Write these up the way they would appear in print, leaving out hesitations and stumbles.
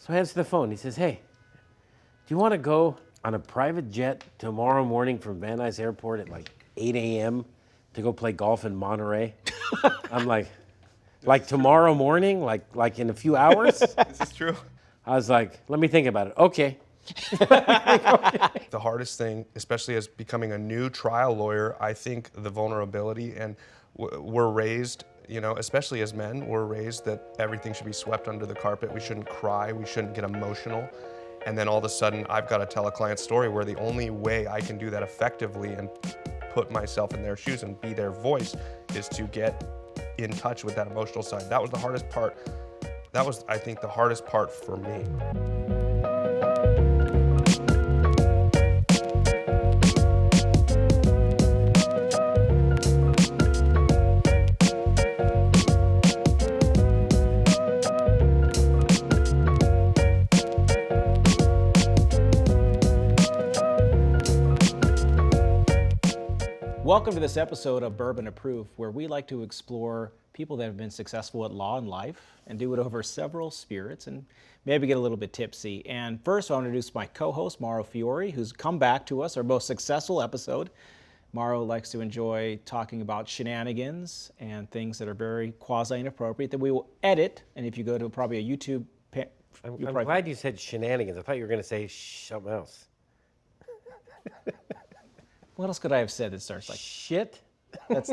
So I answer the phone. He says, hey, do you want to go on a private jet tomorrow morning from Van Nuys Airport at like 8 a.m. to go play golf in Monterey? I'm like tomorrow morning, like in a few hours? This is true. I was like, let me think about it. Okay. The hardest thing, especially as becoming a new trial lawyer, I think the vulnerability, and we're raised, especially as men, we're raised that everything should be swept under the carpet. We shouldn't cry, we shouldn't get emotional. And then all of a sudden, I've got to tell a client's story where the only way I can do that effectively and put myself in their shoes and be their voice is to get in touch with that emotional side. That was the hardest part. That was, I think, the hardest part for me. Welcome to this episode of Bourbon of Proof, where we like to explore people that have been successful at law and life and do it over several spirits and maybe get a little bit tipsy. And first, I'll introduce my co-host, Mauro Fiore, who's come back to us, our most successful episode. Mauro likes to enjoy talking about shenanigans and things that are very quasi-inappropriate that we will edit. And if you go to probably a YouTube... I'm glad you said shenanigans. I thought you were going to say something else. What else could I have said that starts like shit? That's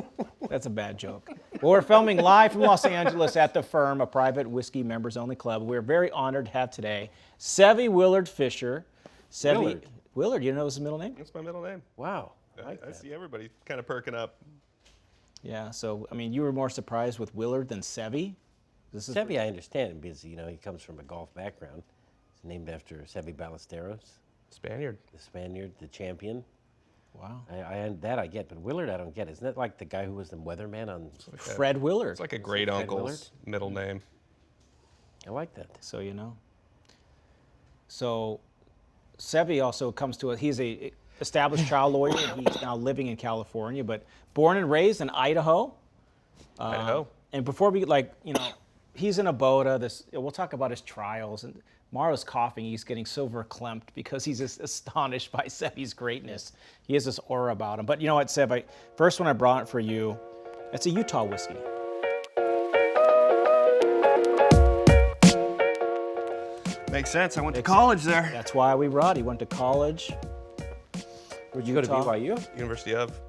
a bad joke. Well, we're filming live from Los Angeles at The Firm, a private whiskey members-only club. We're very honored to have today Sevy Willard Fisher. Willard, you know his middle name? That's my middle name. Wow. I see everybody kind of perking up. Yeah, so, I mean, you were more surprised with Willard than Sevy? Sevy, I understand because, he comes from a golf background. He's named after Sevy Ballesteros. Spaniard. The Spaniard, the champion. Wow. I get, but Willard I don't get. Isn't that like the guy who was the weatherman on... Fred Willard. It's like a great uncle's middle name. I like that. So you know. So Sevy also comes to us. He's a established child lawyer. He's now living in California, but born and raised in Idaho. Idaho. And before we he's in a boda. We'll talk about his trials. And Mauro's coughing. He's getting so verklempt because he's just astonished by Sevy's greatness. He has this aura about him. But you know what, Sev? First one I brought for you, it's a Utah whiskey. Makes sense. I went to college there. That's why we brought. He went to college. Where'd you go to BYU? University of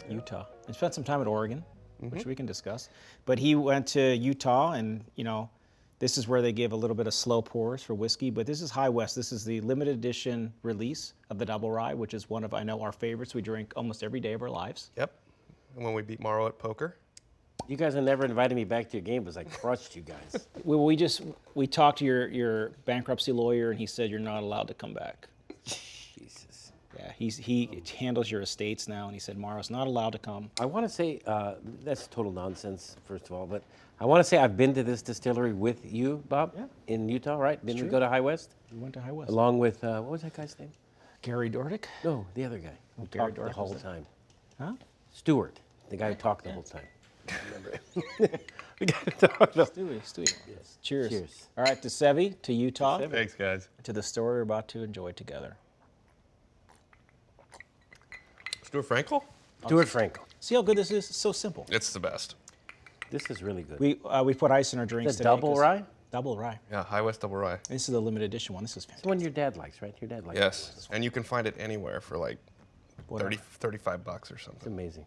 Utah. And spent some time at Oregon, which we can discuss. But he went to Utah, and this is where they give a little bit of slow pours for whiskey, but this is High West. This is the limited edition release of the Double Rye, which is one of, I know, our favorites. We drink almost every day of our lives. Yep. And when we beat Mauro at poker. You guys have never invited me back to your game because I crushed you guys. We talked to your bankruptcy lawyer, and he said you're not allowed to come back. Jesus. Yeah, he handles your estates now, and he said Mauro's not allowed to come. I want to say, that's total nonsense, first of all, but I want to say I've been to this distillery with you, Bob, in Utah, right? Didn't we go to High West? We went to High West. Along with, what was that guy's name? Gary Dordick? No, the other guy. Who Gary talked the Dordick whole was time. Huh? Stewart, the guy who talked the whole time. Remember? The guy who talked the Stewie. Yes. Cheers. Cheers. All right, to Sevy, to Utah, Thanks, guys. to the story we're about to enjoy together. Stuart Frankel? Stuart Frankel. See how good this is? It's so simple. It's the best. This is really good. We put ice in our drinks The today. double rye? Double rye. Yeah, High West Double Rye. This is the limited edition one. This is It's the fantastic. one your dad likes, right? Your dad likes Yes, and you can find it anywhere for like Whatever. 35 bucks or It's something. amazing.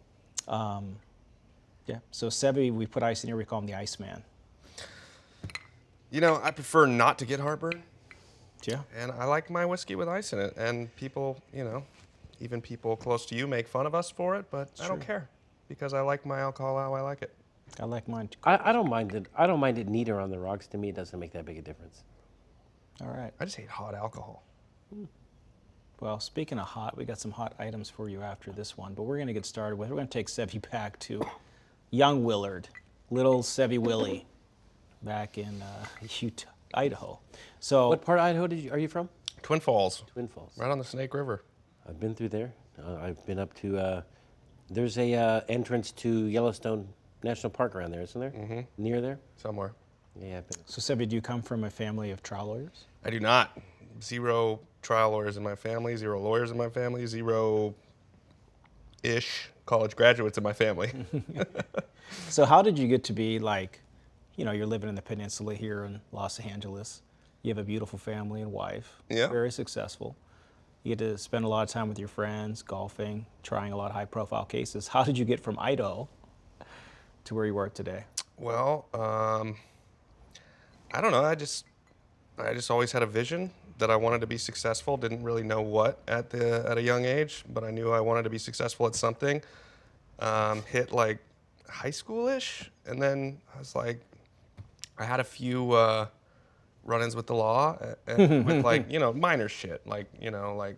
Yeah. So Sevy, we put ice in here. We call him the Iceman. I prefer not to get heartburn, Yeah. and I like my whiskey with ice in it. And people, even people close to you make fun of us for it, but I don't care because I like my alcohol how I like it. I like mine too. I don't mind it. I don't mind it neater on the rocks. To me, it doesn't make that big a difference. All right. I just hate hot alcohol. Well, speaking of hot, we got some hot items for you after this one, but we're going to get started with. We're going to take Sevy back to young Willard, little Sevy Willie, back in Utah, Idaho. So, What part of Idaho are you from? Twin Falls, Twin Falls. right on the Snake River. I've been through there. I've been up to. There's a entrance to Yellowstone National Park around there, isn't there? Mm-hmm. Near there. Somewhere. Yeah, but So, Sevy, do you come from a family of trial lawyers? I do not. 0 trial lawyers in my family, 0 lawyers in my family, 0-ish college graduates in my family. So, how did you get to be like, you're living in the peninsula here in Los Angeles. You have a beautiful family and wife. Yeah. Very successful. You get to spend a lot of time with your friends, golfing, trying a lot of high-profile cases. How did you get from Idaho to where you are today? Well, I don't know. I just always had a vision that I wanted to be successful. Didn't really know what at a young age, but I knew I wanted to be successful at something. Hit like high school-ish, and then I was like, I had a few run-ins with the law, and with like minor shit, like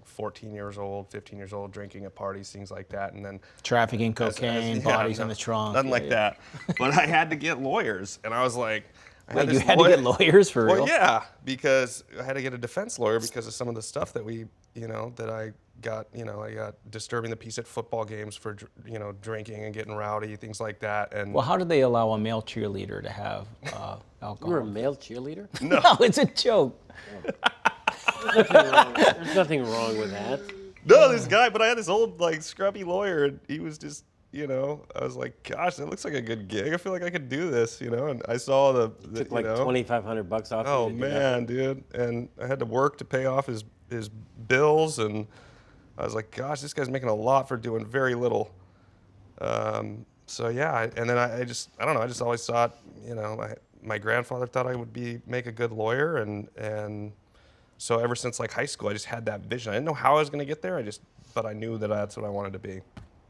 14 years old, 15 years old, drinking at parties, things like that, and then Trafficking, cocaine, bodies in the trunk. nothing like that. But I had to get lawyers, and I was like, Wait, you had to get lawyers for real? Well, yeah, because I had to get a defense lawyer because of some of the stuff that that I got, I got disturbing the peace at football games for, drinking and getting rowdy, things like that. And Well, how did they allow a male cheerleader to have alcohol? you were a male cheerleader? No, it's a joke. There's nothing wrong with that. no, this guy, but I had this old, like, scrubby lawyer, and he was just, I was like, gosh, that looks like a good gig. I feel like I could do this, and I saw the Took like $2,500 off. Oh, you to do that. man, dude. And I had to work to pay off his bills, and I was like, gosh, this guy's making a lot for doing very little. So, yeah, and then I don't know, I just always thought, my grandfather thought I would make a good lawyer, and so ever since, like, high school, I just had that vision. I didn't know how I was going to get there, but I knew that that's what I wanted to be.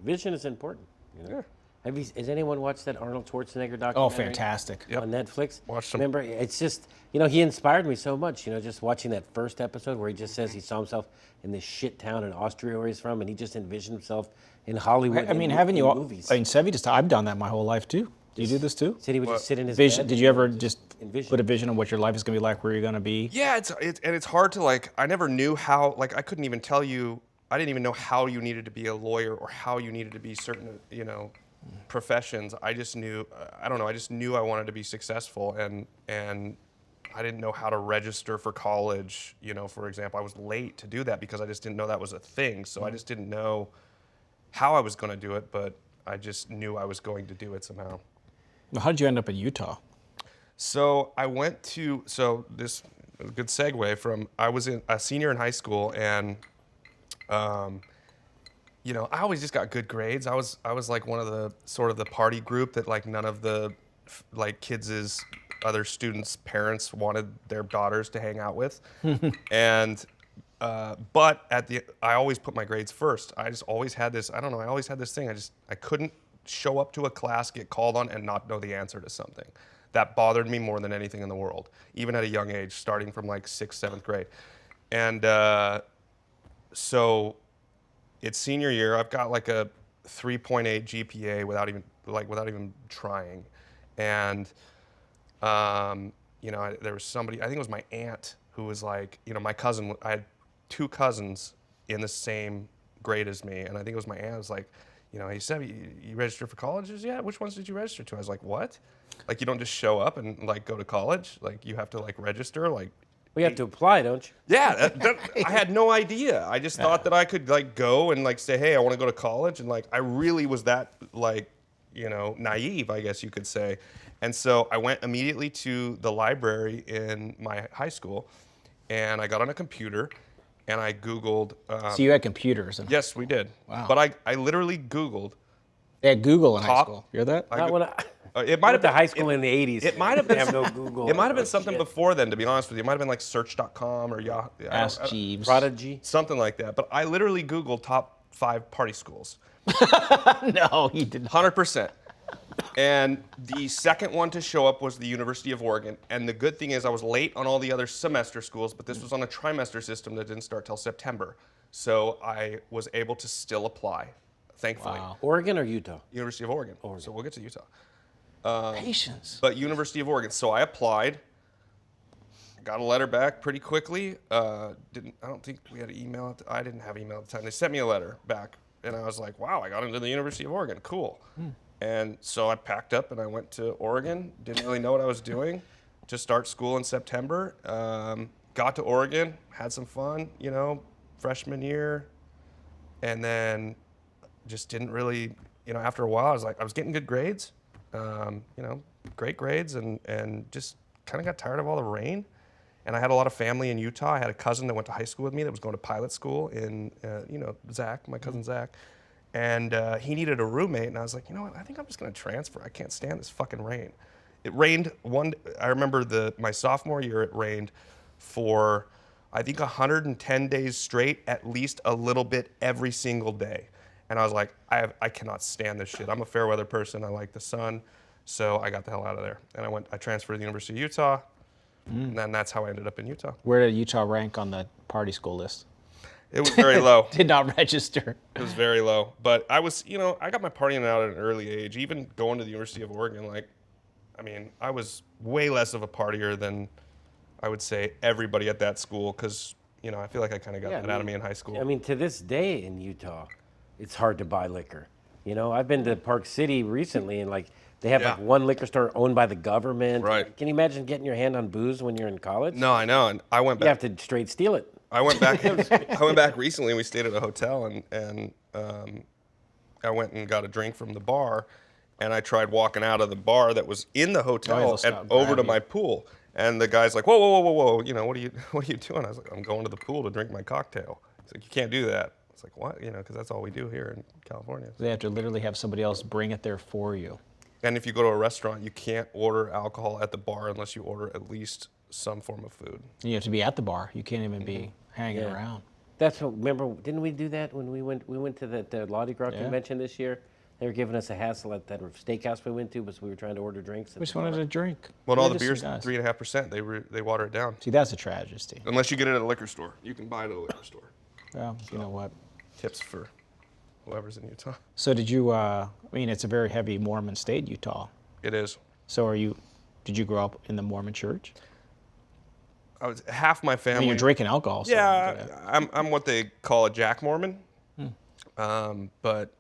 Vision is important. Yeah. Has anyone watched that Arnold Schwarzenegger documentary? Oh, fantastic. Yep. On Netflix? Watched them. Remember, it's just, he inspired me so much, just watching that first episode where he just says he saw himself in this shit town in Austria where he's from, and he just envisioned himself in Hollywood. I mean, in haven't you? movies. Sevy, I've done that my whole life too. Do you do this too? Said he would just sit in his Vision. bed. Did you ever just envision. put a vision of what your life is going to be like, where you're going to be? Yeah, it's hard to, like, I never knew how, like, I couldn't even tell you, I didn't even know how you needed to be a lawyer or how you needed to be certain, professions. I just knew, I don't know, I just knew I wanted to be successful, and I didn't know how to register for college, for example. I was late to do that because I just didn't know that was a thing, so I just didn't know how I was going to do it, but I just knew I was going to do it somehow. How did you end up in Utah? So I went to, this is a good segue from, I was a senior in high school, and I always just got good grades. I was like one of the sort of the party group that, like, none of the like kids' other students' parents wanted their daughters to hang out with. And but I always put my grades first. I just always had this, I don't know, I always had this thing. I couldn't show up to a class, get called on, and not know the answer to something. That bothered me more than anything in the world, even at a young age, starting from like 6th, 7th grade. And so it's senior year. I've got like a 3.8 GPA without even trying. And there was somebody, I think it was my aunt, who was like, my cousin. I had 2 cousins in the same grade as me, and I think it was my aunt. Was like, hey, Sevy, you registered for colleges yet? Which ones did you register to? I was like, what? Like, you don't just show up and, like, go to college? Like, you have to, like, register? Like, We have to apply, don't you? yeah, I had no idea. I just thought that I could, like, go and, like, say, hey, I want to go to college. And, like, I really was that, like, naive, I guess you could say. And so I went immediately to the library in my high school, and I got on a computer, and I Googled. So you had computers. Yes, we did. Wow. But I literally Googled. They had Google in high Top- school. You hear that? Not when It might have to been high school in the 80s. It might have been. Have no Google. It might have been or something shit. before then, to be honest with you. It might have been like Search.com or Yahoo. Ask Jeeves. Prodigy. Something like that. But I literally Googled top 5 party schools. No, he didn't. 100%. And the second one to show up was the University of Oregon. And the good thing is I was late on all the other semester schools, but this was on a trimester system that didn't start till September. So I was able to still apply, thankfully. Wow. Oregon or Utah? University of Oregon. So we'll get to Utah. Patience. But University of Oregon. So I applied. Got a letter back pretty quickly. I don't think we had an email. I didn't have email at the time. They sent me a letter back, and I was like, wow, I got into the University of Oregon. Cool. And so I packed up and I went to Oregon. Didn't really know what I was doing. to start school in September. Got to Oregon, had some fun, freshman year, and then just didn't really, after a while, I was getting good grades, great grades, and just kind of got tired of all the rain. And I had a lot of family in Utah. I had a cousin that went to high school with me that was going to pilot school in, Zach, my cousin Zach. And he needed a roommate, and I was like, you know what, I think I'm just gonna transfer. I can't stand this fucking rain. It rained I remember my sophomore year, it rained for, I think 110 days straight, at least a little bit every single day. And I was like, I cannot stand this shit. I'm a fair weather person, I like the sun. So I got the hell out of there. And I transferred to the University of Utah, and then that's how I ended up in Utah. Where did Utah rank on the party school list? It was very low. Did not register. It was very low. But I was, I got my partying out at an early age. Even going to the University of Oregon, I was way less of a partier than I would say everybody at that school, because, I feel like I kind of got that out of me in high school. I mean, to this day in Utah, it's hard to buy liquor. I've been to Park City recently, and they have one liquor store owned by the government. Right. Can you imagine getting your hand on booze when you're in college? No, I know. And I went You back. have to straight steal it. I went back. I went back recently, and we stayed at a hotel, and I went and got a drink from the bar, and I tried walking out of the bar that was in the hotel and over to my pool. And the guy's like, whoa, whoa, whoa, whoa, whoa, what are you doing? I was like, I'm going to the pool to drink my cocktail. He's like, you can't do that. It's like, what? Because that's all we do here in California. They have to literally have somebody else bring it there for you. And if you go to a restaurant, you can't order alcohol at the bar unless you order at least some form of food. You have to be at the bar. You can't even be hanging Yeah. around. That's what. Remember, didn't we do that when we went? We went to the Mardi Gras Yeah. convention this year. They were giving us a hassle at that steakhouse we went to, because we were trying to order drinks. We just wanted a drink. Well, all We're the just beer's some guys. 3.5%. They water it down. See, that's a tragedy. Unless you get it at a liquor store. You can buy it at a liquor store. Well, you know what? Tips for whoever's in Utah. So did you, it's a very heavy Mormon state, Utah. It is. So did you grow up in the Mormon church? I was half my I family. mean, you're drinking alcohol. So Yeah, I'm what they call a Jack Mormon. But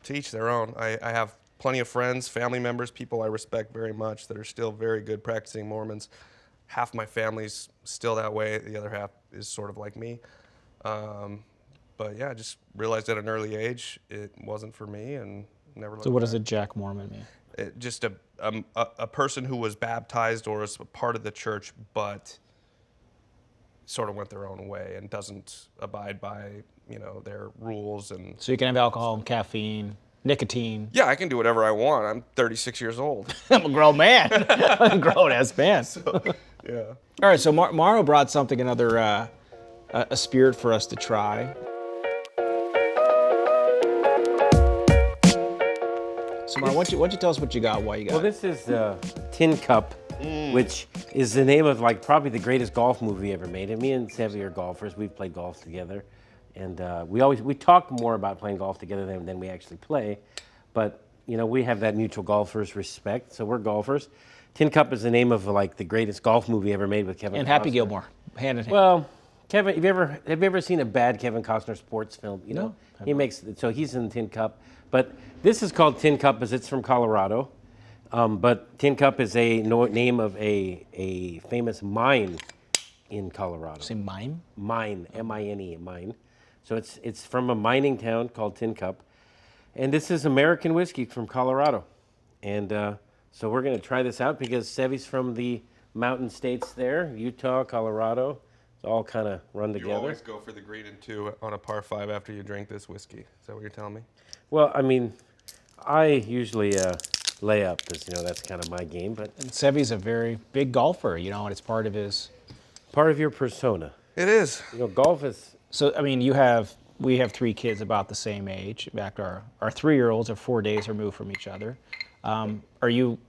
to each their own. I have plenty of friends, family members, people I respect very much that are still very good practicing Mormons. Half my family's still that way. The other half is sort of like me. But yeah, I just realized at an early age it wasn't for me, and never looked So what back. does a Jack Mormon mean? Just a person who was baptized or was a part of the church, but sort of went their own way and doesn't abide by their rules. And So you can have alcohol and caffeine, nicotine. yeah, I can do whatever I want. I'm 36 years old. I'm a grown man. I'm a grown-ass man. Yeah. All right, so Mauro brought another a spirit for us to try. So Mauro, why don't you tell us what you got, why you got Well, it? this is Tin Cup, which is the name of probably the greatest golf movie ever made. And me and Sevy are golfers. We've played golf together, and we talk more about playing golf together than we actually play. But we have that mutual golfers respect, so we're golfers. Tin Cup is the name of the greatest golf movie ever made with Kevin. And Happy Costner. Gilmore, hand in hand. Well, Kevin, have you ever seen a bad Kevin Costner sports film? No, He's in Tin Cup, but this is called Tin Cup because it's from Colorado. But Tin Cup is a name of a famous mine in Colorado. Say mime? Mine, M-I-N-E, mine. So it's from a mining town called Tin Cup, and this is American whiskey from Colorado, and so we're gonna try this out because Sevy's from the mountain states there, Utah, Colorado. It's all kind of run You together. always go for the green and 2 on a par 5 after you drink this whiskey. Is that what you're telling me? Well, I mean, I usually lay up because that's kind of my game, but And Sevy's a very big golfer, and it's part of his. part of your persona. It is. Golf is. So, we have 3 kids about the same age. In fact, our 3-year-olds are 4 days removed from each other. Are you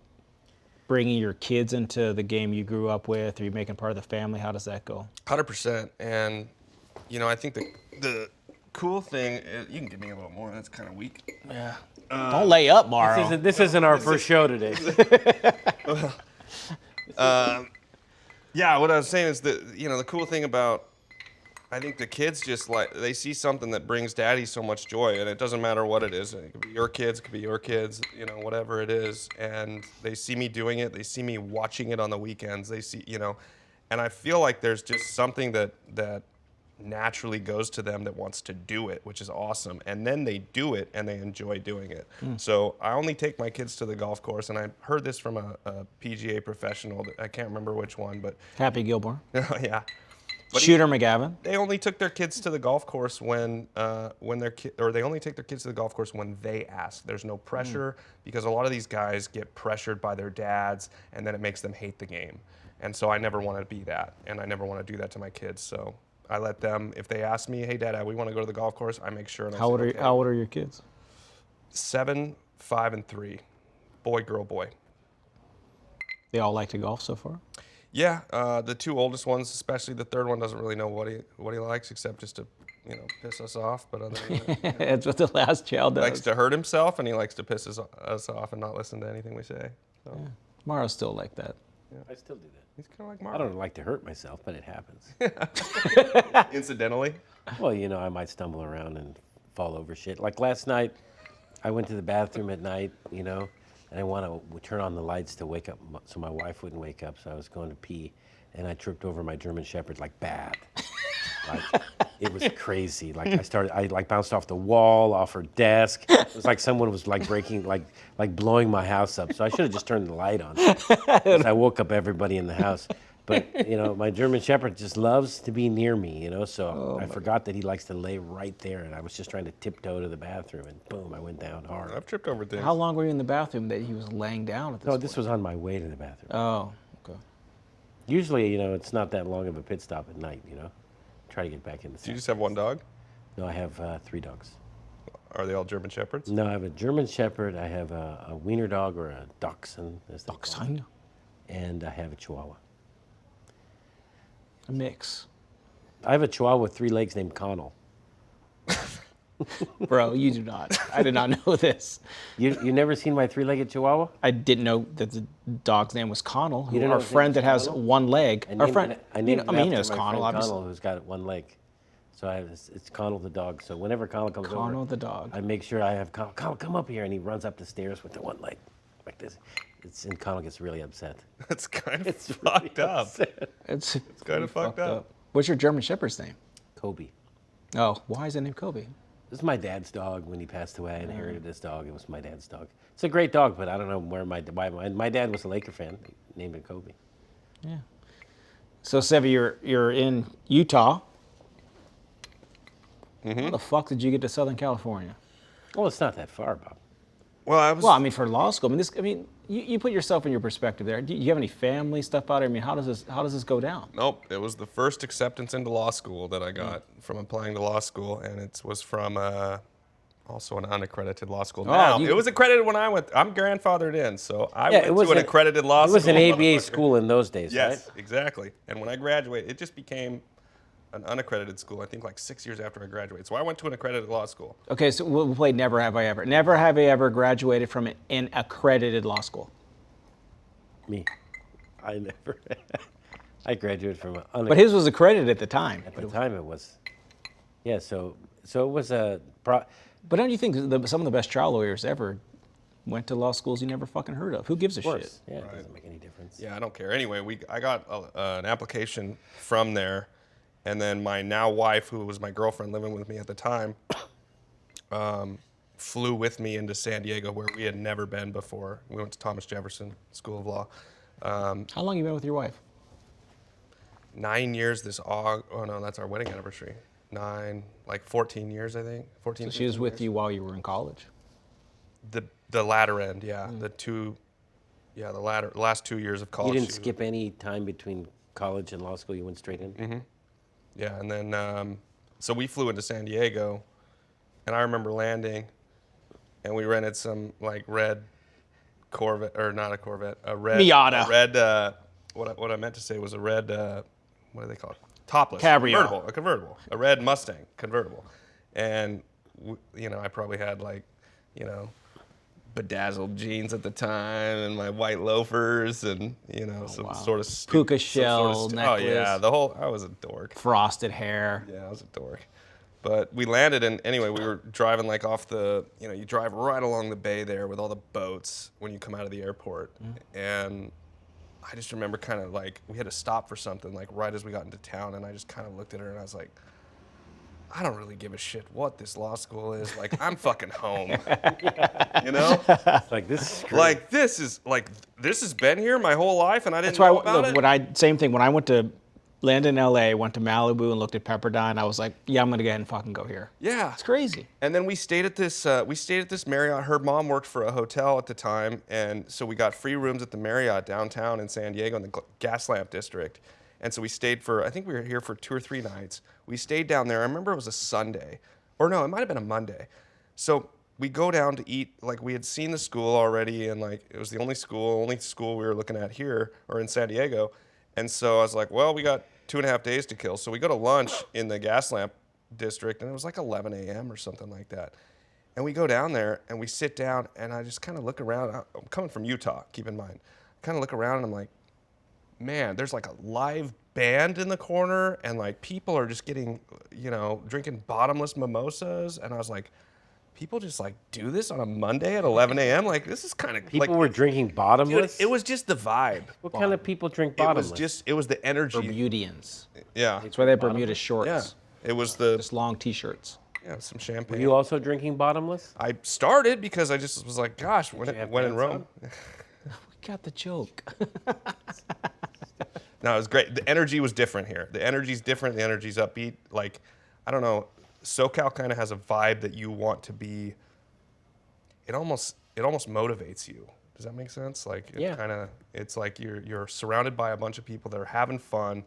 bringing your kids into the game you grew up with? Are you making part of the family? How does that go? 100%. And, I think the cool thing is, you can give me a little more. That's kind of weak. Yeah. Don't lay up, Mauro. This isn't our first show today. Yeah, what I was saying is that, the cool thing about I think the kids just like, they see something that brings daddy so much joy, and it doesn't matter what it is. It could be your kids, it could be your kids, you know, whatever it is. And they see me doing it. They see me watching it on the weekends. They see, you know, and I feel like there's just something that naturally goes to them that wants to do it, which is awesome. And then they do it and they enjoy doing it. So I only take my kids to the golf course, and I heard this from a PGA professional. I can't remember which one, but Happy Gilmore. yeah. But Shooter McGavin. They only took their kids to the golf course when they only take their kids to the golf course when they ask. There's no pressure because a lot of these guys get pressured by their dads, and then it makes them hate the game. And so I never want to be that, and I never want to do that to my kids. So I let them, if they ask me, hey, Dad, we want to go to the golf course, I make sure. And How old are your kids? 7, 5, and 3. Boy, girl, boy. They all like to golf so far? Yeah, the 2 oldest ones, especially the third one, doesn't really know what he likes except just to, you know, piss us off. But other than that, That's what the last child does. he likes to hurt himself, and he likes to piss us off and not listen to anything we say. So. Yeah. Mauro's still like that. I still do that. He's kind of like I Mauro. don't like to hurt myself, but it happens. Incidentally. Well, you know, I might stumble around and fall over shit. Like last night, I went to the bathroom at night, you know, and I want to turn on the lights to wake up, so my wife wouldn't wake up. So I was going to pee, and I tripped over my German Shepherd like bad. Like it was crazy. Like I like bounced off the wall, off her desk. It was like someone was like breaking, like blowing my house up. So I should have just turned the light on. 'Cause I woke up everybody in the house. But you know, my German Shepherd just loves to be near me. You know, so I forgot that he likes to lay right there, and I was just trying to tiptoe to the bathroom, and boom, I went down hard. I've tripped over things. How long were you in the bathroom that he was laying down at this No, point? this was on my way to the bathroom. Oh, okay. Usually, you know, it's not that long of a pit stop at night. You know, try to get back in the. Do you just have one dog? No, I have 3 dogs. Are they all German Shepherds? No, I have a German Shepherd. I have a wiener dog or a dachshund, as they call it, Dachshund? and I have a Chihuahua. A mix. I have a Chihuahua with 3 legs named Connell. Bro, you do not. I did not know this. You never seen my 3-legged Chihuahua? I didn't know that the dog's name was Connell. You didn't know Our his name friend was that has Connell? one leg. Our friend, I named I mean, he it knows after my Connell, friend obviously. Connell, who's got 1 leg. So it's Connell the dog. So whenever Connell comes over, Connell the dog. I make sure I have Connell come up here, and he runs up the stairs with the 1 leg, like this. And Connell gets really upset. That's kind of fucked up. It's kind of fucked up. What's your German Shepherd's name? Kobe. Oh, why is it named Kobe? This is my dad's dog. When he passed away, I inherited this dog. It was my dad's dog. It's a great dog, but I don't know why my dad was a Laker fan. He named it Kobe. Yeah. So, Sevy, you're in Utah. How the fuck did you get to Southern California? Well, it's not that far, Bob. Well, I was. Well, I mean, for law school. You put yourself in your perspective there. Do you have any family stuff out there? I mean, how does this go down? Nope. It was the first acceptance into law school that I got from applying to law school, and it was from also an unaccredited law school. Now, it was accredited when I went. I'm grandfathered in, so I went to an accredited law school. It was an ABA school in those days, Yes, right? exactly. And when I graduated, it just became an unaccredited school, I think like 6 years after I graduated. So I went to an accredited law school. Okay, so we'll play Never Have I Ever. Never have I ever graduated from an accredited law school. Me. I never. I graduated from an But his was accredited at the time. At the time it was. Yeah, so it was a. But don't you think some of the best trial lawyers ever went to law schools you never fucking heard of? Who gives a shit? Yeah, it doesn't make any difference. Yeah, I don't care. Anyway, I got an application from there, and then my now wife, who was my girlfriend living with me at the time, flew with me into San Diego, where we had never been before. We went to Thomas Jefferson School of Law. How long you been with your wife? 9 years this August. Oh no, that's our wedding anniversary. 14 years, I think. 14. So she was with you while you were in college? The latter end, yeah. The last 2 years of college. You didn't skip any time between college and law school. You went straight in. Mm-hmm. Yeah, and then so we flew into San Diego, and I remember landing, and we rented some like red Corvette, or not a Corvette, a red Miata. A red. What I meant to say was a red. What do they call it? Topless. Cabrio. A convertible. A red Mustang convertible, and I probably had like, bedazzled jeans at the time and my white loafers and, some sort of Puka shell Oh yeah, necklace. I was a dork. Frosted hair. Yeah, I was a dork. But we landed and anyway, we were driving like off you drive right along the bay there with all the boats when you come out of the airport. And I just remember kind of like, we had to stop for something like right as we got into town and I just kind of looked at her and I was like, I don't really give a shit what this law school is. Like, I'm fucking home. It's like, this is great. Like, this has been here my whole life and I didn't That's why know about it. same thing. When I went to land in LA, went to Malibu and looked at Pepperdine, I was like, yeah, I'm gonna go ahead and fucking go here. Yeah. It's crazy. And then we stayed at this Marriott. Her mom worked for a hotel at the time, and so we got free rooms at the Marriott downtown in San Diego in the Gas Lamp District. And so we stayed I think we were here for 2 or 3 nights. We stayed down there. I remember it was a Sunday. Or no, it might have been a Monday. So we go down to eat, like we had seen the school already, and like it was the only school we were looking at here, or in San Diego. And so I was like, well, we got 2.5 days to kill. So we go to lunch in the Gas Lamp District, and it was like 11 a.m. or something like that. And we go down there, and we sit down, and I just kind of look around. I'm coming from Utah, keep in mind. I kind of look around, and I'm like, man, there's like a live band in the corner, and like people are just getting, drinking bottomless mimosas. And I was like, people just like do this on a Monday at 11 a.m.? Like, this is kind of People were drinking bottomless? Dude, it was just the vibe. What kind of people drink bottomless? It was the energy. Bermudians. Yeah. That's why they have Bermuda shorts. Yeah. It was Just long t-shirts. some champagne. Were you also drinking bottomless? I started because I just was like, gosh, when in pants Rome. We got the joke. No, it was great. The energy was different here. The energy's different. The energy's upbeat. Like, I don't know. SoCal kind of has a vibe that you want to be. It almost motivates you. Does that make sense? Like, it's like you're surrounded by a bunch of people that are having fun.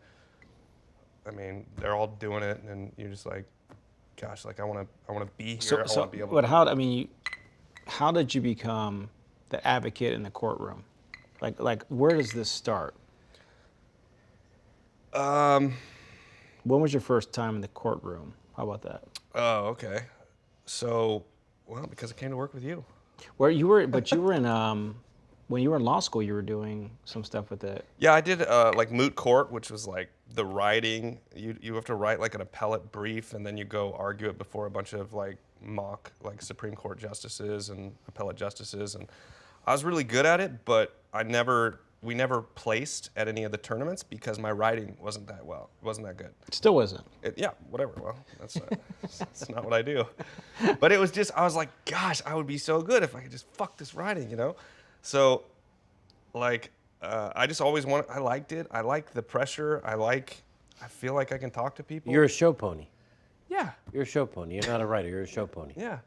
I mean, they're all doing it, and you're just like, gosh, like I want to be here. I want to be able. But how did you become the advocate in the courtroom? Like where does this start? When was your first time in the courtroom? How about that? Oh, okay. So, well, because I came to work with you. Where you were, but you were in when you were in law school, you were doing some stuff with it. Yeah, I did like moot court, which was like the writing. You have to write like an appellate brief, and then you go argue it before a bunch of like mock like Supreme Court justices and appellate justices. And I was really good at it, but we never placed at any of the tournaments because my writing wasn't that good. It still wasn't. Yeah, whatever. Well, that's not what I do. But it was just, I was like, gosh, I would be so good if I could just fuck this writing, So, like, I just always I liked it. I like the pressure. I feel like I can talk to people. You're a show pony. Yeah. You're a show pony. You're not a writer. You're a show pony. Yeah.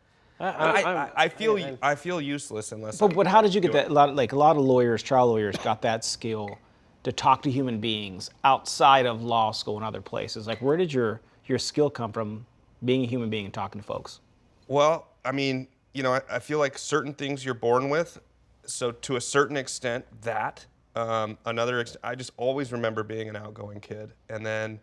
I feel useless unless. But how did you get that? A lot of lawyers, trial lawyers, got that skill to talk to human beings outside of law school and other places. Like, where did your skill come from, being a human being and talking to folks? Well, I mean, I feel like certain things you're born with. So to a certain extent, I just always remember being an outgoing kid, and then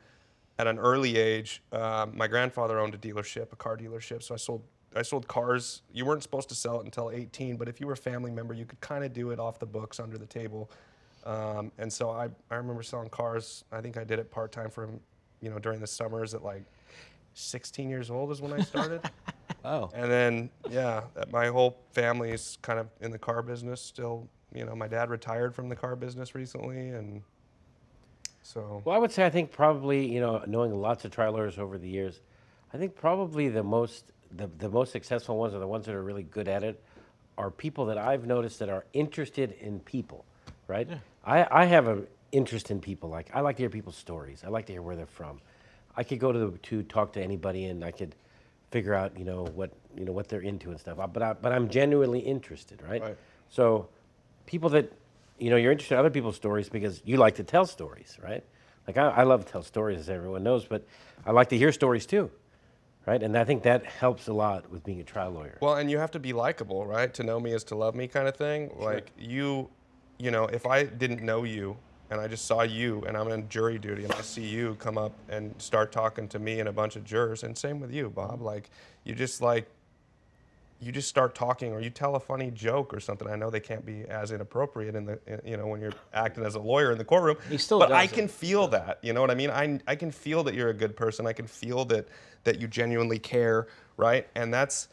at an early age, my grandfather owned a car dealership. So I sold cars. You weren't supposed to sell it until 18, but if you were a family member, you could kind of do it off the books under the table. And so I remember selling cars. I think I did it part-time during the summers at like 16 years old is when I started. Oh. And then, my whole family's kind of in the car business still. My dad retired from the car business recently, and so. Well, I would say I think probably, knowing lots of trial lawyers over the years, I think probably the most successful ones are the ones that are really good at it are people that I've noticed that are interested in people, right? Yeah. I have an interest in people. Like, I like to hear people's stories. I like to hear where they're from. I could go to talk to anybody and I could figure out, what they're into and stuff. But I'm genuinely interested, right? So people that, you're interested in other people's stories because you like to tell stories, right? Like, I love to tell stories, as everyone knows, but I like to hear stories too. Right, and I think that helps a lot with being a trial lawyer. Well, and you have to be likable, right? To know me is to love me, kind of thing. Sure. Like if I didn't know you and I just saw you and I'm in jury duty and I see you come up and start talking to me and a bunch of jurors, and same with you, Bob. Like, you just like, you just start talking or you tell a funny joke or something. I know they can't be as inappropriate when you're acting as a lawyer in the courtroom. He still but does I it. can feel that. You know what I mean? I can feel that you're a good person. I can feel that you genuinely care, right? And that's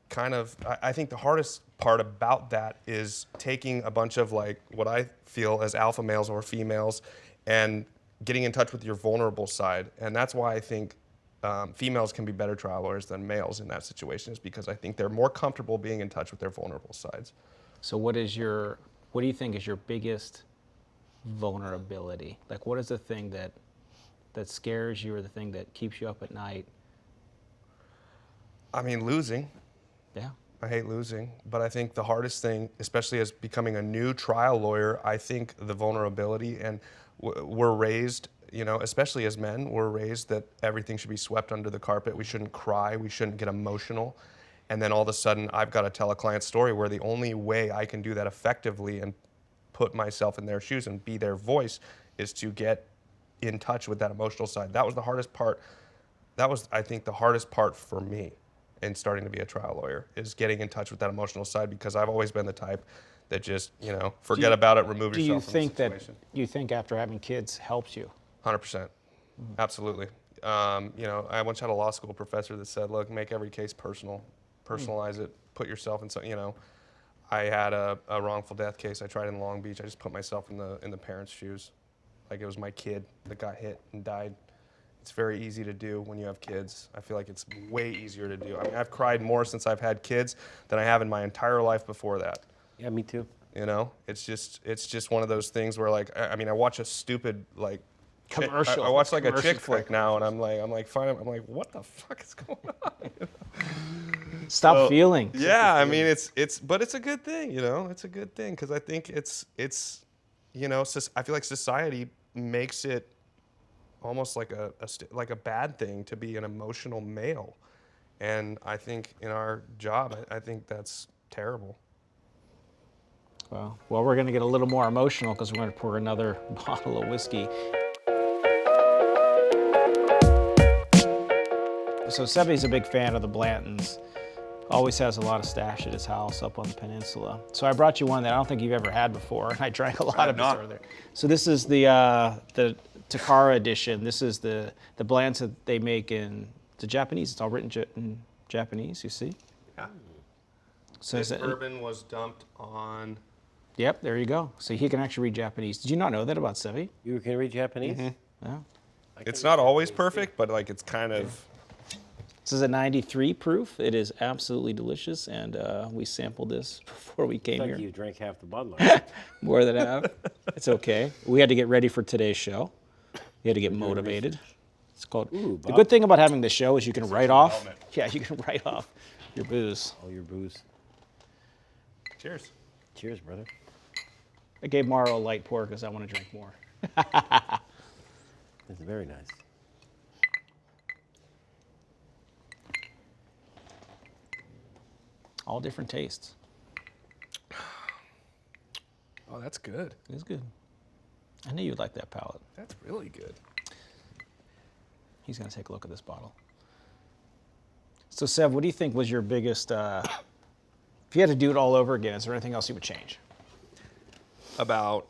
kind of, I think the hardest part about that is taking a bunch of like what I feel as alpha males or females and getting in touch with your vulnerable side. And that's why I think females can be better trial lawyers than males in that situation, is because I think they're more comfortable being in touch with their vulnerable sides. So what do you think is your biggest vulnerability? Like, what is the thing that scares you, or the thing that keeps you up at night? I mean, losing. Yeah. I hate losing, but I think the hardest thing, especially as becoming a new trial lawyer, I think the vulnerability, and we're raised, especially as men, we're raised that everything should be swept under the carpet. We shouldn't cry. We shouldn't get emotional. And then all of a sudden, I've got to tell a client's story where the only way I can do that effectively and put myself in their shoes and be their voice is to get in touch with that emotional side. That was the hardest part. That was, I think, the hardest part for me in starting to be a trial lawyer, is getting in touch with that emotional side, because I've always been the type that just, forget about it, remove yourself from the situation. Do you think after having kids helps you? 100%. Absolutely. I once had a law school professor that said, look, make every case personal. Personalize it. Put yourself in I had a wrongful death case I tried in Long Beach. I just put myself in the parents' shoes. Like it was my kid that got hit and died. It's very easy to do when you have kids. I feel like it's way easier to do. I mean, I've cried more since I've had kids than I have in my entire life before that. Yeah, me too. It's just one of those things where, like, I mean, I watch a stupid like Commercial. I watch like a Commercial chick flick now, and I'm like, what the fuck is going on? Stop feeling. Yeah, I mean, but it's a good thing, It's a good thing, because I think it's I feel like society makes it almost like a bad thing to be an emotional male, and I think in our job, I think that's terrible. Well, we're going to get a little more emotional because we're going to pour another bottle of whiskey. So Sevy's a big fan of the Blantons. Always has a lot of stash at his house up on the peninsula. So I brought you one that I don't think you've ever had before, and I drank a lot of it over there. So this is the Takara edition. This is the blends that they make in the Japanese. It's all written in Japanese, you see? Yeah. So This bourbon was dumped on... Yep, there you go. So he can actually read Japanese. Did you not know that about Sevy? You can read Japanese? Mm-hmm. Yeah. It's not always perfect, but like it's kind of... This is a 93 proof. It is absolutely delicious, and we sampled this before we came It's here. like you drank half the bottle. More than half. It's okay. We had to get ready for today's show. We had to get motivated. It's called. Ooh, the good thing about having the show is you can write off. Yeah, you can write off your booze. All your booze. Cheers. Cheers, brother. I gave Mauro a light pour because I want to drink more. It's very nice. All different tastes. Oh, that's good. It's good. I knew you'd like that palate. That's really good. He's going to take a look at this bottle. So, Sev, what do you think was your biggest, if you had to do it all over again, is there anything else you would change? About?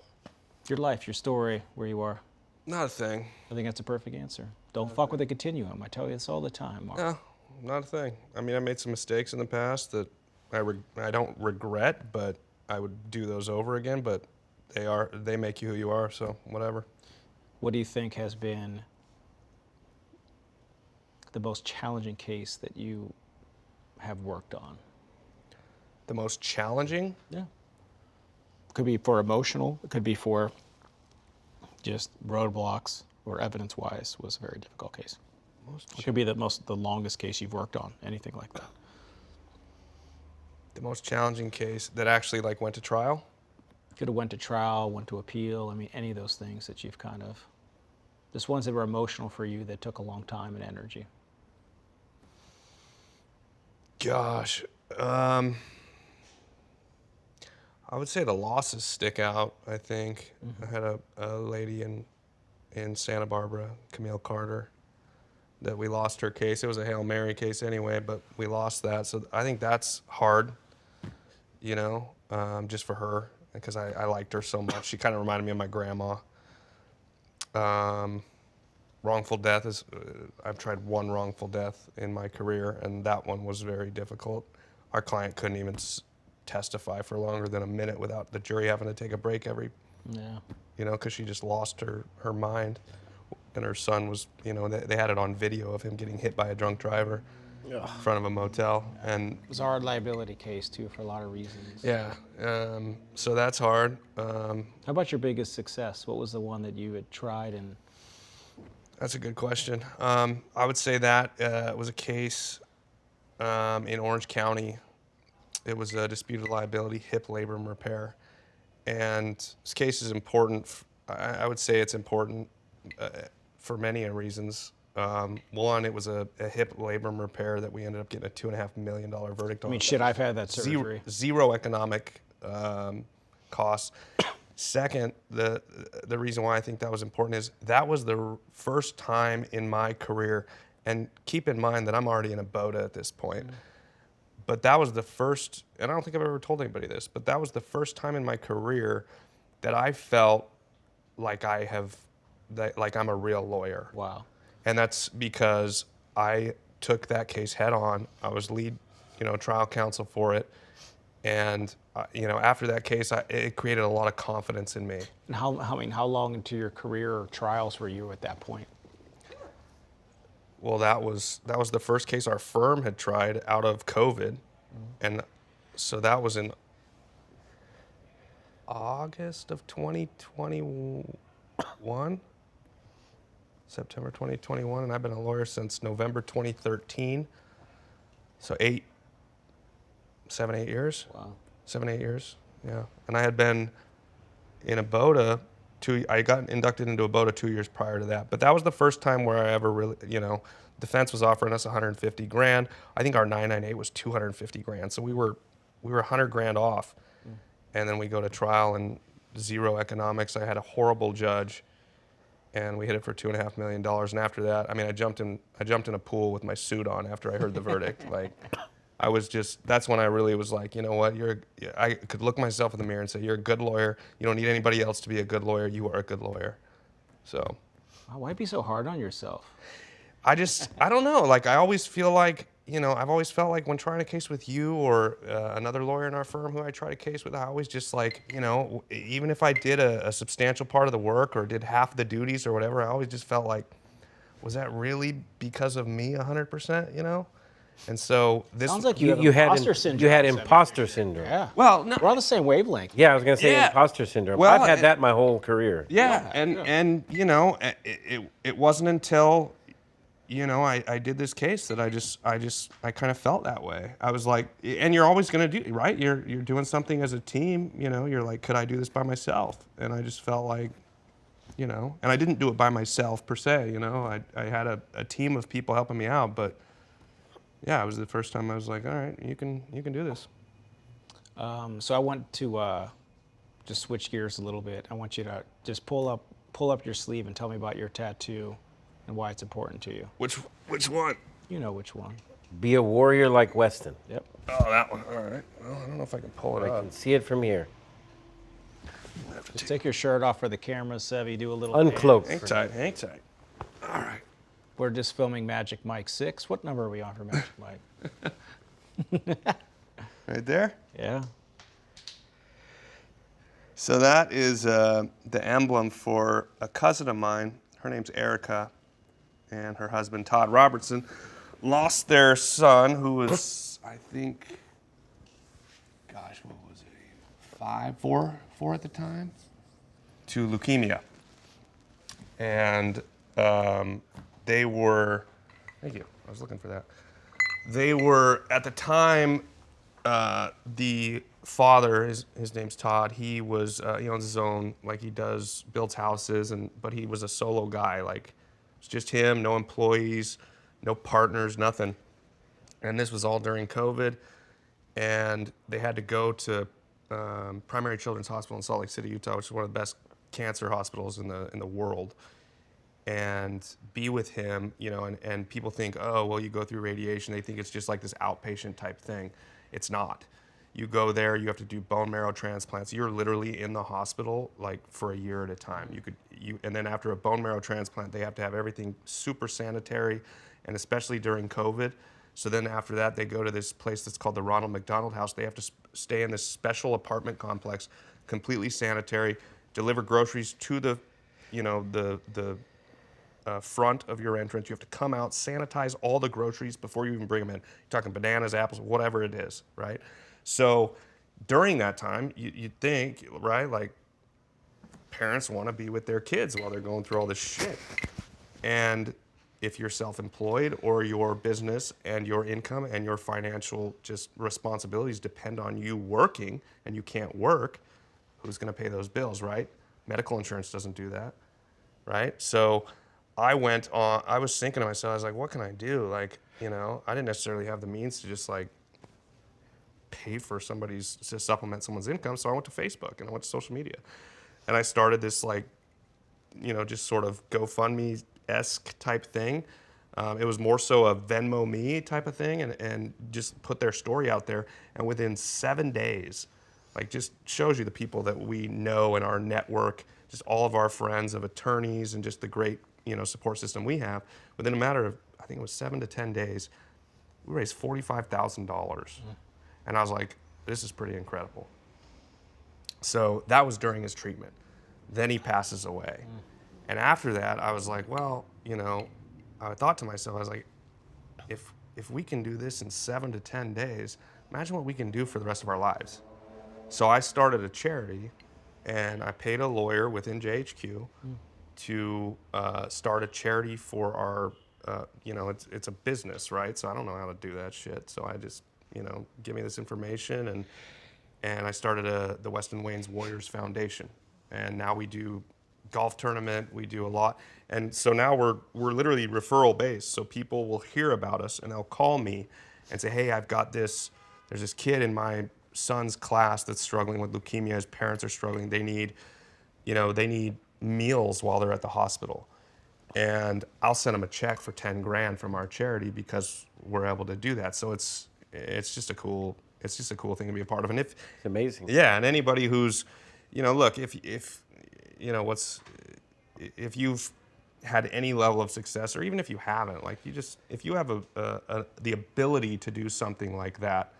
Your life, your story, where you are. Not a thing. I think that's a perfect answer. Don't fuck with the continuum. I tell you this all the time, Mark. No, not a thing. I mean, I made some mistakes in the past that I don't regret, but I would do those over again, but they make you who you are, so whatever. What do you think has been the most challenging case that you have worked on? The most challenging? Yeah. Could be for emotional, it could be for just roadblocks, or evidence-wise was a very difficult case. It could be the longest case you've worked on, anything like that. The most challenging case that actually like went to trial? Could have went to trial, went to appeal. I mean, any of those things that you've kind of, just ones that were emotional for you that took a long time and energy. Gosh, I would say the losses stick out, I think. Mm-hmm. I had a lady in Santa Barbara, Camille Carter. that we lost her case. It was a Hail Mary case anyway, but we lost that. So I think that's hard, you know, just for her, because I liked her so much. She kind of reminded me of my grandma. Wrongful death is, I've tried one wrongful death in my career, and that one was very difficult. Our client couldn't even testify for longer than a minute without the jury having to take a break every, you know, because she just lost her mind. And her son was, you know, they had it on video of him getting hit by a drunk driver in front of a motel. And It was a hard liability case, too, for a lot of reasons. yeah, so that's hard. How about your biggest success? What was the one that you had tried and... That's a good question. I would say that it was a case in Orange County. It was a disputed liability hip labrum repair. And this case is important. I would say it's important for many reasons. One, it was a hip labrum repair that we ended up getting a $2.5 million verdict on. I mean, shit, I've had that surgery. Zero economic costs. Second, the reason why I think that was important is that was the first time in my career, and keep in mind that I'm already in a BOTA at this point, but that was the first, and I don't think I've ever told anybody this, but that was the first time in my career that I felt like like I'm a real lawyer. Wow. And that's because I took that case head on. I was lead, trial counsel for it. And, after that case, it created a lot of confidence in me. And how long into your career or trials were you at that point? Well, that was the first case our firm had tried out of COVID. And so that was in August of 2021, September 2021. And I've been a lawyer since November 2013. So 7, 8 years. Wow. 7, 8 years, yeah. And I had been in a BOTA, I got inducted into a BOTA 2 years prior to that. But that was the first time where I ever really, defense was offering us 150 grand. I think our 998 was 250 grand. So we were 100 grand off. And then we go to trial and zero economics. I had a horrible judge, and we hit it for $2.5 million. And after that, I mean, I jumped in a pool with my suit on after I heard the verdict. That's when I really was like, you know what, I could look myself in the mirror and say, you're a good lawyer. You don't need anybody else to be a good lawyer. You are a good lawyer. So. Why be so hard on yourself? I don't know. Like, I always feel like, I've always felt like when trying a case with you or another lawyer in our firm who I tried a case with, I always just like, even if I did a substantial part of the work or did half the duties or whatever, I always just felt like, was that really because of me 100%, And so this sounds like you had imposter syndrome. You had imposter syndrome. Yeah. Well, no, we're on the same wavelength. Yeah, I was gonna say Yeah. imposter syndrome. Well, I've had that my whole career. yeah, and it wasn't until I did this case that I kind of felt that way. I was like, and you're always gonna do right. You're doing something as a team. You're like, could I do this by myself? And I just felt like, and I didn't do it by myself per se. I had a team of people helping me out, but. Yeah, it was the first time I was like, all right, you can do this. So I want to just switch gears a little bit. I want you to just pull up your sleeve and tell me about your tattoo and why it's important to you. Which one? You know which one. Be a warrior like Weston. Yep. Oh, that one. All right. Well, I don't know if I can pull it I up. can see it from here. Just take your shirt off for the camera, Sevy. Do a little Uncloak. Hang tight. Hang tight. All right. We're just filming Magic Mike 6. What number are we on for Magic Mike? Right there? Yeah. So that is the emblem for a cousin of mine. Her name's Erica, and her husband, Todd Robertson, lost their son, who was, I think, gosh, what was he? 4 at the time? To leukemia. And they were, thank you, I was looking for that. They were, at the time, the father, his name's Todd, he was, he owns his own, like he builds houses, but he was a solo guy, like, it's just him, no employees, no partners, nothing. And this was all during COVID, and they had to go to Primary Children's Hospital in Salt Lake City, Utah, which is one of the best cancer hospitals in the world. and be with him, you know, and people think, oh, well, you go through radiation. They think it's just like this outpatient type thing. It's not. You go there, you have to do bone marrow transplants. You're literally in the hospital like for a year at a time. And then after a bone marrow transplant, they have to have everything super sanitary, and especially during COVID. So then after that, they go to this place that's called the Ronald McDonald House. They have to stay in this special apartment complex, completely sanitary, deliver groceries to the, you know, the front of your entrance. You have to come out, sanitize all the groceries before you even bring them in. You're talking bananas, apples, whatever it is, right? So during that time, you'd think, right, like parents want to be with their kids while they're going through all this shit. And if you're self-employed or your business and your income and your financial just responsibilities depend on you working and you can't work, who's going to pay those bills, right? Medical insurance doesn't do that, right? So I was thinking to myself, I was like, what can I do? Like, you know, I didn't necessarily have the means to just like pay for to supplement someone's income. So I went to Facebook and I went to social media and I started this like, you know, just sort of GoFundMe-esque type thing. It was more so a Venmo me type of thing and just put their story out there. And within 7 days, like just shows you the people that we know in our network, just all of our friends of attorneys and just the great, you know, support system we have. Within a matter of, I think it was 7 to 10 days, we raised $45,000. And I was like, this is pretty incredible. So that was during his treatment. Then he passes away. And after that, I was like, well, you know, I thought to myself, I was like, if we can do this in 7 to 10 days, imagine what we can do for the rest of our lives. So I started a charity, and I paid a lawyer within JHQ to start a charity for our, you know, it's a business, right? So I don't know how to do that shit. So I just, you know, give me this information, and I started the Weston Wayne's Warriors Foundation. And now we do golf tournament, we do a lot. And so now we're literally referral based. So people will hear about us and they'll call me and say, hey, I've got this, there's this kid in my son's class that's struggling with leukemia. His parents are struggling. They need meals while they're at the hospital. And I'll send them a check for 10 grand from our charity because we're able to do that. So it's just a cool thing to be a part of. And It's amazing. yeah, and anybody who's, you know, look, if you know, if you've had any level of success, or even if you haven't, like if you have the ability to do something like that,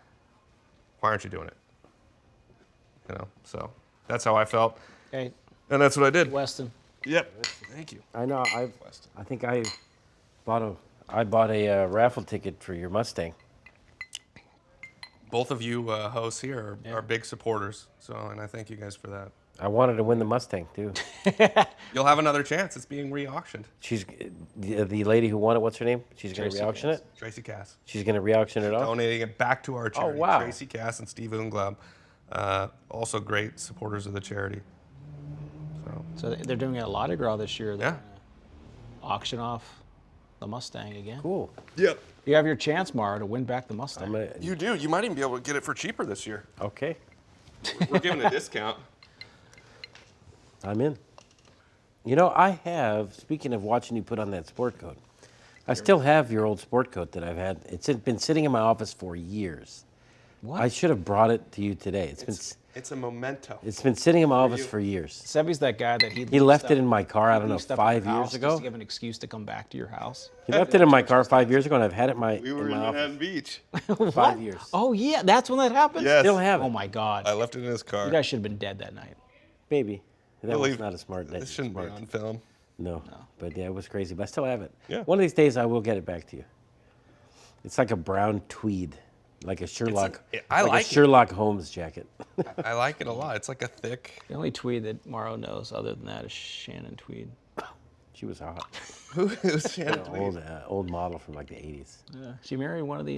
why aren't you doing it? You know, so that's how I felt, Okay, and that's what I did. Weston. Yep. Thank you. I know. I think I bought a raffle ticket for your Mustang. Both of you hosts here are big supporters, so, and I thank you guys for that. I wanted to win the Mustang too. You'll have another chance. It's being re-auctioned. She's the lady who won it. What's her name? She's going to Tracy re-auction it. Tracy Cass. She's going to re-auction it off. Donating it back to our charity. wow. Tracy Cass and Steve Unglab, also great supporters of the charity. So they're doing a Lotte draw this year. They're Yeah. gonna auction off the Mustang again. Cool. Yep. You have your chance, Mauro, to win back the Mustang. I'm gonna, You do. You might even be able to get it for cheaper this year. okay. We're giving a discount. I'm in. You know, I have, speaking of watching you put on that sport coat, I still have your old sport coat that I've had. It's been sitting in my office for years. What? I should have brought it to you today. It's a memento. It's been sitting in my office for years. Sevy's that guy that He left it in my car, I don't know, leaves stuff 5 in your years house ago. Just to give an excuse to come back to your house. He left it in my car 5 years ago, and I've had it in We were my in office Manhattan Beach. for 5 years. Oh yeah, that's when that happened. Yes. Still have it. Oh my God. I left it in his car. You guys should have been dead that night. Maybe. That was Believe- not a smart day. This shouldn't be on film. No, but yeah, it was crazy. But I still have it. Yeah. One of these days, I will get it back to you. It's like a brown tweed, like a Sherlock. I like a it. Sherlock Holmes jacket. I like it a lot. It's like a thick. The only Tweed that Mauro knows other than that is Shannon Tweed. She was hot. Who's Shannon Tweed? Old model from like the 80s. She married one of the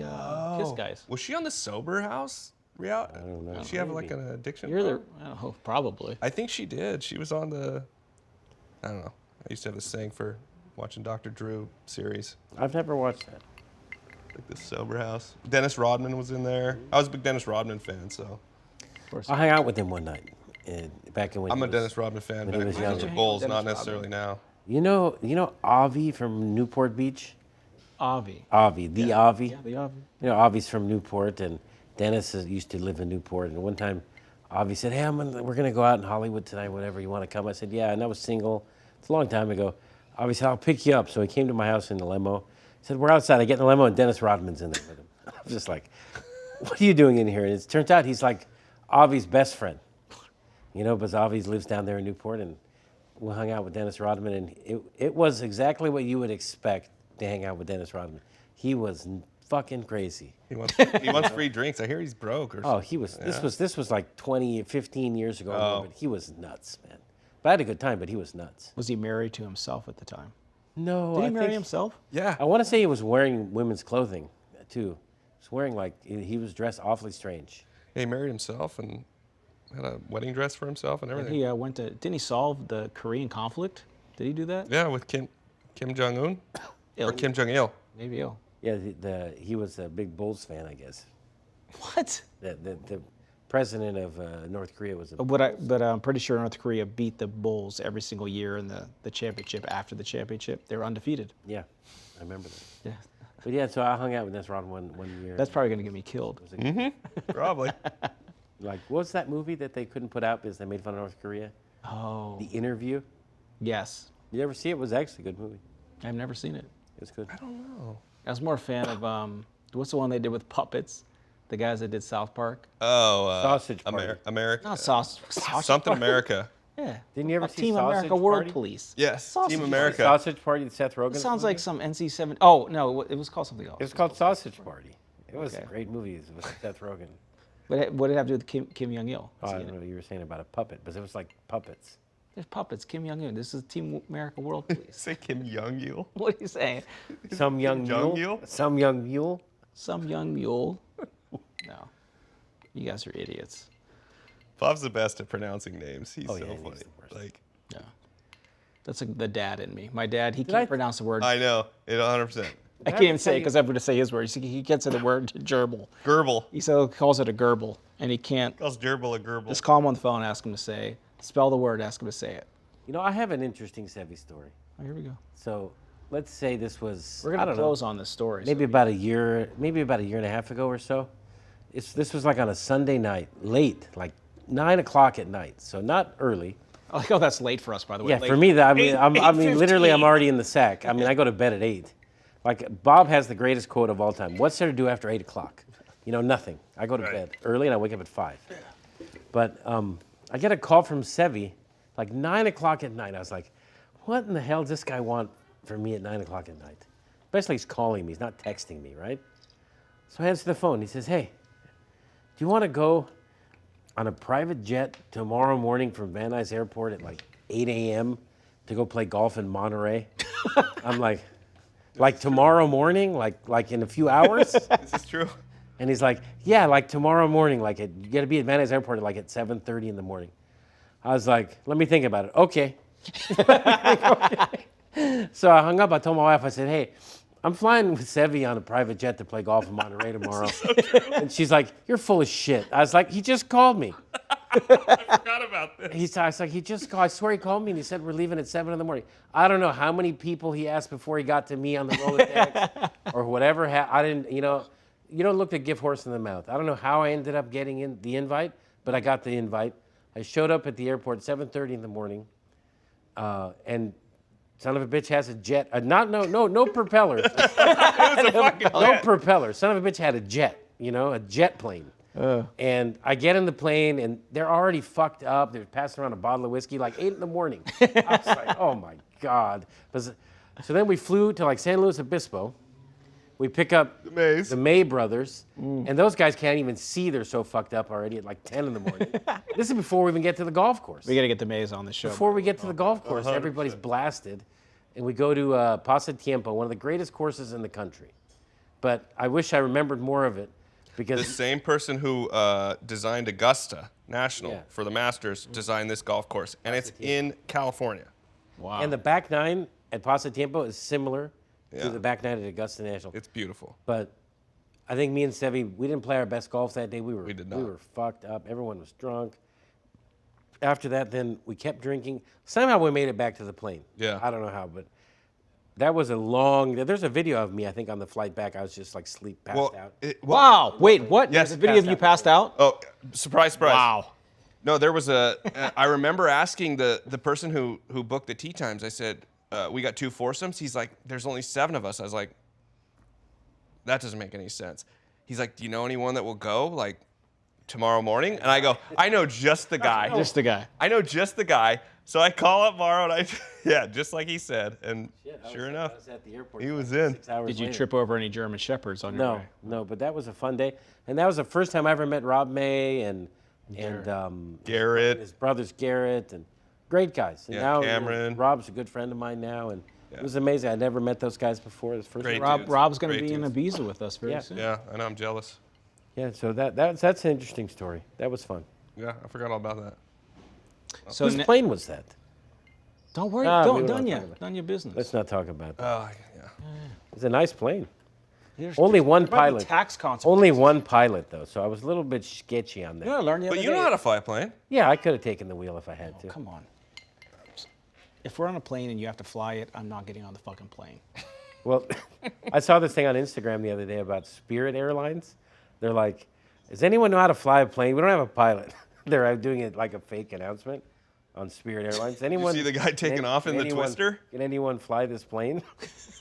Kiss guys. Was she on the Sober House? I don't know. Did she have like an addiction? You're the, problem? I don't know, probably. I think she did. She was on the. I don't know. I used to have this thing for watching Dr. Drew series, I've never watched that. like the Sober House. Dennis Rodman was in there. I was a big Dennis Rodman fan, so Of course. I hung out with him one night, back in when I'm he a was- Dennis Rodman fan. when he was Back when he was younger. with Bulls, Dennis not Rodman. necessarily now. You know Avi from Newport Beach? Avi. Avi, the Avi. Yeah, the Avi. You know, Avi's from Newport, and Dennis used to live in Newport. And one time, Avi said, "Hey, we're gonna go out in Hollywood tonight. Whatever, you want to come?" I said, "Yeah." And I was single. It's a long time ago. Avi said, "I'll pick you up." So he came to my house in the limo. He said, "We're outside." I get in the limo, and Dennis Rodman's in there with him. I was just like, "What are you doing in here?" And it turns out he's like Avi's best friend. You know, because Avi lives down there in Newport, and we hung out with Dennis Rodman, and it was exactly what you would expect to hang out with Dennis Rodman. He was fucking crazy. He wants free drinks. I hear he's broke or Oh, something. he was. Yeah. This was like 15 years ago. Oh. But he was nuts, man. But I had a good time, but he was nuts. Was he married to himself at the time? No, Did he I marry think, himself? Yeah. I want to say he was wearing women's clothing too. He was wearing like he was dressed awfully strange. He married himself and had a wedding dress for himself and everything. He went to. Didn't he solve the Korean conflict? Did he do that? Yeah, with Kim Jong Un or Kim Jong Il. Maybe. Oh. Yeah, he was a big Bulls fan, I guess. What? The president of North Korea was a. But I'm pretty sure North Korea beat the Bulls every single year in the championship. After the championship, they were undefeated. Yeah, I remember that. Yeah. But yeah, so I hung out with Dennis Rodman one year. That's probably going to get me killed. It was a- Probably. Like, what was that movie that they couldn't put out because they made fun of North Korea? Oh. The Interview. Yes. You ever see it? It was actually a good movie. I've never seen it. It was good. I don't know. I was more a fan of what's the one they did with puppets? The guys that did South Park. Oh, Sausage Party. America. Not Sausage Something Party. America. Yeah. Didn't you ever see Team Sausage America World Party? Police? Yes, Sausage Team Party. America. Sausage Party, the Seth Rogen. It sounds movie? like some NC-7. Oh no, it was called something else. It was called Sausage Party. It was Okay. a great movie. It was with Seth Rogen. But what did it have to do with Kim Jong Il? Oh, I don't know what you were saying about a puppet, but it was like puppets. There's puppets. Kim Jong Un. This is Team America World Police. Say Kim Jong Il. What are you saying? Some young Jong mule. Il? Some young mule. Some young mule? No. You guys are idiots. Bob's the best at pronouncing names. He's Oh, so yeah, he's funny. the worst. Like, Yeah. That's the dad in me. My dad, he I- can't pronounce the word. I know it 100%. I can't even say it because I'm going to say his word. He gets to the word gerbil. Gerbil. He so calls it a gerbil, and he can't. Calls gerbil a gerbil. Just call him on the phone, ask him to spell the word, ask him to say it. You know, I have an interesting Sevy story. Oh, here we go. So, let's say this was. We're I going to don't know, close on this story. maybe about a year and a half ago or so. This was like on a Sunday night, late, like 9 o'clock at night. So not early. I like how that's late for us, by the way. Yeah, Late. for me, I mean, literally, I'm 8:15. already in the sack. I mean, I go to bed at 8. Like Bob has the greatest quote of all time. What's there to do after 8 o'clock? You know, nothing. I go to Right. bed early and I wake up at 5. But I get a call from Sevy, like 9 o'clock at night. I was like, what in the hell does this guy want from me at 9 o'clock at night? Especially he's calling me. He's not texting me, right? So I answer the phone. He says, hey, do you want to go on a private jet tomorrow morning from Van Nuys Airport at like 8 a.m. to go play golf in Monterey? I'm like tomorrow morning, like in a few hours? This is true. And he's like, yeah, like tomorrow morning, you got to be at Van Nuys Airport at 7:30 in the morning. I was like, let me think about it. Okay. So I hung up. I told my wife, I said, hey, I'm flying with Sevy on a private jet to play golf in Monterey tomorrow. And she's like, you're full of shit. I was like, he just called me. Forgot about this. I was like, he just called. I swear he called me and he said we're leaving at 7 in the morning. I don't know how many people he asked before he got to me on the Rolodex or whatever. I didn't, you don't look the gift horse in the mouth. I don't know how I ended up getting in the invite, but I got the invite. I showed up at the airport at 7:30 in the morning, and son of a bitch has a jet. No propellers. No propellers. Son of a bitch had a jet. A jet plane. And I get in the plane, and they're already fucked up. They're passing around a bottle of whiskey, like 8 in the morning. I was like, oh my God. So then we flew to San Luis Obispo. We pick up Mays. the May brothers, and those guys can't even see. They're so fucked up already at 10 in the morning. This is before we even get to the golf course. We got to get the Mays on the show. Before we get to the golf course, 100%. everybody's blasted, and we go to Pasatiempo, one of the greatest courses in the country. But I wish I remembered more of it, because The same person who designed Augusta National Yeah. for the Masters designed this golf course, and it's in California. Wow. and the back nine at Pasatiempo is similar Yeah. to the back nine at Augusta National. It's beautiful. But I think me and Sevy, we didn't play our best golf that day. We did not. We were fucked up. Everyone was drunk. after that, then we kept drinking. Somehow we made it back to the plane. Yeah. I don't know how, but that was a long. There's a video of me, I think, on the flight back. I was just like passed out. Wow. Wait, what? Yes, There's a video of you passed out? Oh, surprise, surprise. Wow. No, there was a. I remember asking the person who booked the tea times. I said, "We got 2 foursomes." He's like, "There's only 7 of us." I was like, "That doesn't make any sense." He's like, "Do you know anyone that will go like tomorrow morning?" And I go, "I know just the guy." Just the guy. I know just the guy. So I call up Mauro and yeah, just like he said, and sure enough, I was at the airport. he was in. 6 hours Did you later. trip over any German Shepherds on your No, way? no, but that was a fun day, and that was the first time I ever met Rob May and Garrett. his brothers Garrett, and great guys. And Yeah, now Cameron. Rob's a good friend of mine now, and it was amazing. I never met those guys before. This first Great time. dudes. Rob's going to Great be in dudes. Ibiza with us very Yeah. soon. Yeah, I know. I'm jealous. Yeah, so that's an interesting story. That was fun. Yeah, I forgot all about that. So Whose plane was that? don't worry. Ah, we Don't don't done talk yet. about it. Done your business. Let's not talk about that. Oh, yeah. It's a nice plane. There's- Only one there might be pilot. Tax consequences. Only one pilot though, so I was a little bit sketchy on that. You know, I learned the But other you know day- how to fly a plane. Yeah, I could have taken the wheel if I had to. Come on. If we're on a plane and you have to fly it, I'm not getting on the fucking plane. Well, I saw this thing on Instagram the other day about Spirit Airlines. They're like, does anyone know how to fly a plane? We don't have a pilot. They're doing it like a fake announcement on Spirit Airlines. Anyone see the guy taking off in the Twister? Can anyone fly this plane?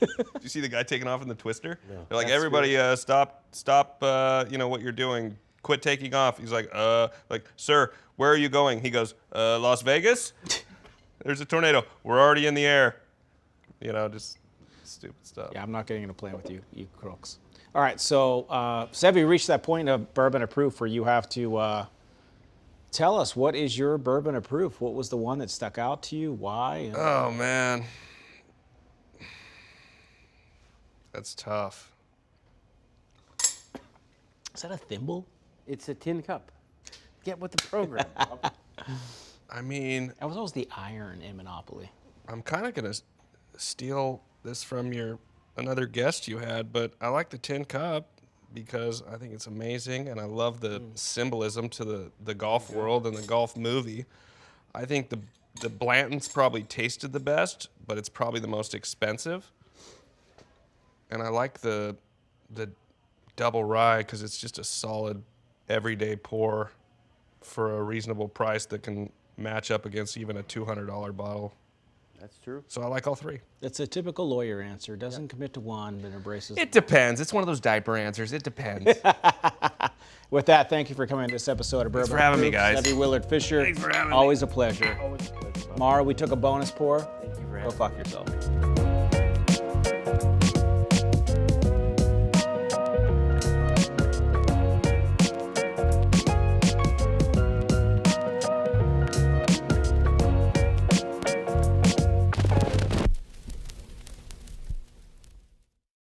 Did you see the guy taking off in the Twister? They're like, That's everybody, stop, you know what you're doing. Quit taking off. He's like, sir, where are you going? He goes, Las Vegas? There's a tornado. We're already in the air. You know, just stupid stuff. Yeah, I'm not getting in a plane with you, you crooks. All right, so Sevy reached that point of Bourbon of Proof where you have to tell us, what is your Bourbon of Proof? What was the one that stuck out to you? Why? And- Oh, man. That's tough. Is that a thimble? It's a tin cup. Get with the program. Bob. I mean, That was always the iron in Monopoly. I'm kind of going to steal this from another guest you had, but I like the tin cup because I think it's amazing, and I love the symbolism to the golf world and the golf movie. I think the Blanton's probably tasted the best, but it's probably the most expensive. And I like the double rye because it's just a solid everyday pour for a reasonable price that can match up against even a $200 bottle. That's true. So I like all 3. It's a typical lawyer answer. Doesn't commit to one, but embraces. It depends. It's one of those diaper answers. It depends. With that, thank you for coming to this episode of Bourbon. for having of me, Proof. guys. Sevy Willard Fisher. Thanks for having me. Always a pleasure. Always a pleasure, Bob. Mauro, we took a bonus pour. Thank you for Go having me. fuck yourself.